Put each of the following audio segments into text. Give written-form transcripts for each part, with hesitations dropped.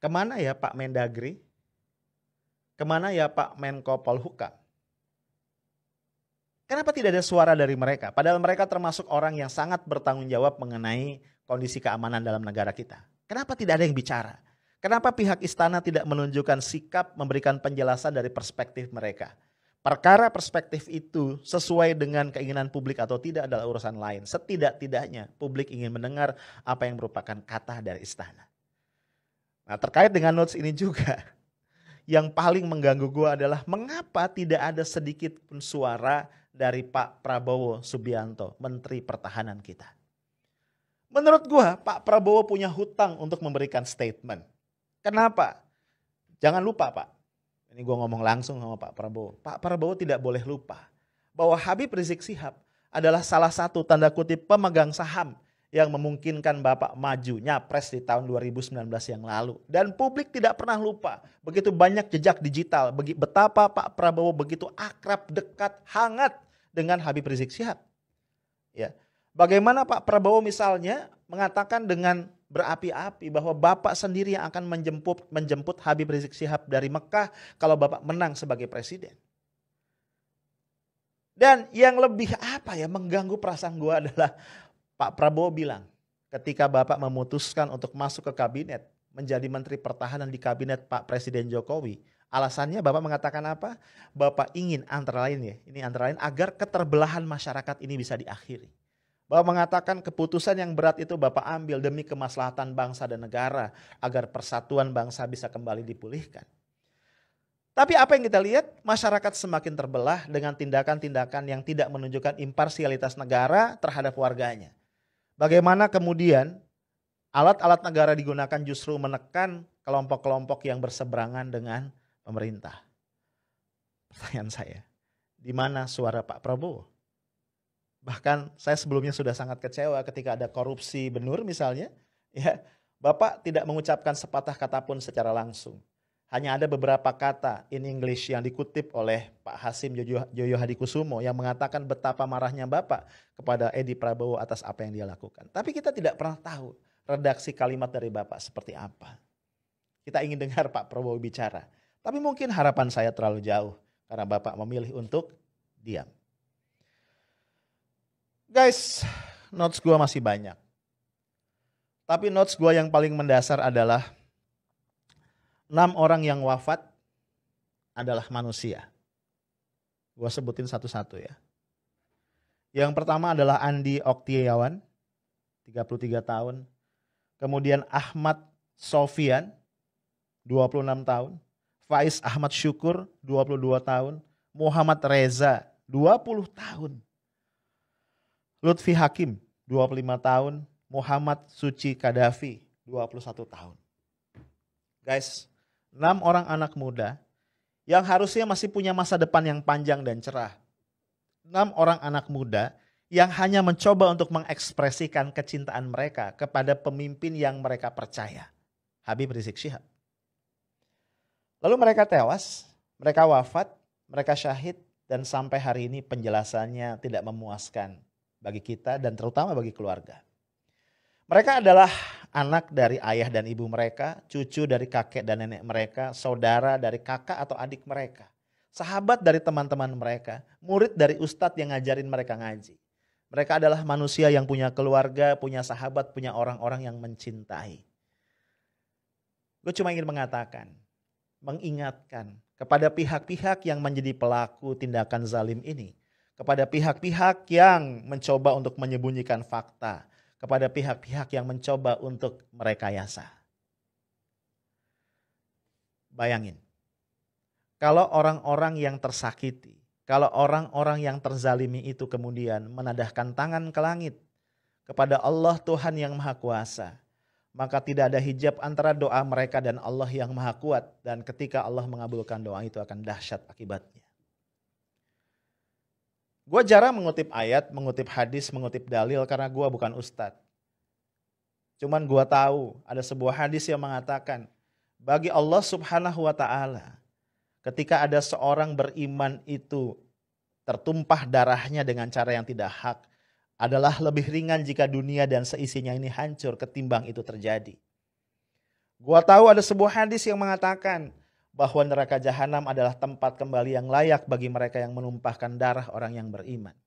Kemana ya Pak Mendagri? Kemana ya Pak Menko Polhukam? Kenapa tidak ada suara dari mereka? Padahal mereka termasuk orang yang sangat bertanggung jawab mengenai kondisi keamanan dalam negara kita. Kenapa tidak ada yang bicara? Kenapa pihak istana tidak menunjukkan sikap memberikan penjelasan dari perspektif mereka? Perkara perspektif itu sesuai dengan keinginan publik atau tidak adalah urusan lain. Setidak-tidaknya publik ingin mendengar apa yang merupakan kata dari istana. Nah, terkait dengan notes ini juga, yang paling mengganggu gue adalah mengapa tidak ada sedikit pun suara dari Pak Prabowo Subianto, Menteri Pertahanan kita. Menurut gue, Pak Prabowo punya hutang untuk memberikan statement. Kenapa? Jangan lupa Pak, ini gue ngomong langsung sama Pak Prabowo. Pak Prabowo tidak boleh lupa bahwa Habib Rizik Syihab adalah salah satu tanda kutip pemegang saham yang memungkinkan Bapak maju nyapres di tahun 2019 yang lalu. Dan publik tidak pernah lupa begitu banyak jejak digital, betapa Pak Prabowo begitu akrab, dekat, hangat dengan Habib Rizik Syihab. Ya. Bagaimana Pak Prabowo misalnya mengatakan dengan berapi-api bahwa Bapak sendiri yang akan menjemput Habib Rizik Syihab dari Mekah kalau Bapak menang sebagai presiden. Dan yang lebih mengganggu perasaan gue adalah Pak Prabowo bilang ketika Bapak memutuskan untuk masuk ke kabinet menjadi Menteri Pertahanan di kabinet Pak Presiden Jokowi. Alasannya Bapak mengatakan apa? Bapak ingin antara lain agar keterbelahan masyarakat ini bisa diakhiri. Bapak mengatakan keputusan yang berat itu Bapak ambil demi kemaslahatan bangsa dan negara agar persatuan bangsa bisa kembali dipulihkan. Tapi apa yang kita lihat, masyarakat semakin terbelah dengan tindakan-tindakan yang tidak menunjukkan imparsialitas negara terhadap warganya. Bagaimana kemudian alat-alat negara digunakan justru menekan kelompok-kelompok yang berseberangan dengan pemerintah. Pertanyaan saya, di mana suara Pak Prabowo? Bahkan saya sebelumnya sudah sangat kecewa ketika ada korupsi benur misalnya, ya, Bapak tidak mengucapkan sepatah kata pun secara langsung. Hanya ada beberapa kata in English yang dikutip oleh Pak Hasim Joyo Hadikusumo yang mengatakan betapa marahnya Bapak kepada Edi Prabowo atas apa yang dia lakukan. Tapi kita tidak pernah tahu redaksi kalimat dari Bapak seperti apa. Kita ingin dengar Pak Prabowo bicara. Tapi mungkin harapan saya terlalu jauh karena Bapak memilih untuk diam. Guys, notes gue masih banyak. Tapi notes gue yang paling mendasar adalah 6 orang yang wafat adalah manusia. Gue sebutin satu-satu ya. Yang pertama adalah Andi Oktiawan, 33 tahun. Kemudian Ahmad Sofian, 26 tahun. Faiz Ahmad Syukur, 22 tahun. Muhammad Reza, 20 tahun. Lutfi Hakim, 25 tahun. Muhammad Suci Kadafi, 21 tahun. Guys, 6 orang anak muda yang harusnya masih punya masa depan yang panjang dan cerah. 6 orang anak muda yang hanya mencoba untuk mengekspresikan kecintaan mereka kepada pemimpin yang mereka percaya. Habib Rizik Syihab. Lalu mereka tewas, mereka wafat, mereka syahid, dan sampai hari ini penjelasannya tidak memuaskan bagi kita dan terutama bagi keluarga. Mereka adalah anak dari ayah dan ibu mereka, cucu dari kakek dan nenek mereka, saudara dari kakak atau adik mereka, sahabat dari teman-teman mereka, murid dari ustadz yang ngajarin mereka ngaji. Mereka adalah manusia yang punya keluarga, punya sahabat, punya orang-orang yang mencintai. Gue cuma ingin mengatakan, mengingatkan kepada pihak-pihak yang menjadi pelaku tindakan zalim ini, kepada pihak-pihak yang mencoba untuk menyembunyikan fakta, kepada pihak-pihak yang mencoba untuk merekayasa. Bayangin, kalau orang-orang yang tersakiti, kalau orang-orang yang terzalimi itu kemudian menadahkan tangan ke langit kepada Allah Tuhan yang Maha Kuasa, maka tidak ada hijab antara doa mereka dan Allah yang Maha Kuat, dan ketika Allah mengabulkan doa itu akan dahsyat akibatnya. Gue jarang mengutip ayat, mengutip hadis, mengutip dalil karena gue bukan ustadz. Cuman gue tahu ada sebuah hadis yang mengatakan bagi Allah Subhanahu wa Ta'ala, ketika ada seorang beriman itu tertumpah darahnya dengan cara yang tidak hak, adalah lebih ringan jika dunia dan seisinya ini hancur ketimbang itu terjadi. Gua tahu ada sebuah hadis yang mengatakan bahwa neraka jahanam adalah tempat kembali yang layak bagi mereka yang menumpahkan darah orang yang beriman.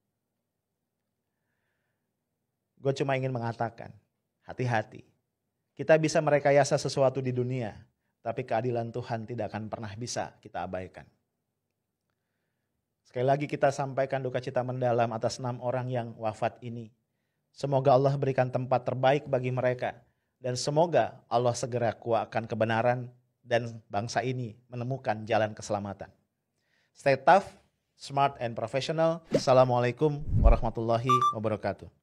Gue cuma ingin mengatakan, hati-hati. Kita bisa merekayasa sesuatu di dunia, tapi keadilan Tuhan tidak akan pernah bisa kita abaikan. Sekali lagi kita sampaikan duka cita mendalam atas 6 orang yang wafat ini. Semoga Allah berikan tempat terbaik bagi mereka. Dan semoga Allah segera kuatkan kebenaran dan bangsa ini menemukan jalan keselamatan. Stay tough, smart and professional. Assalamualaikum warahmatullahi wabarakatuh.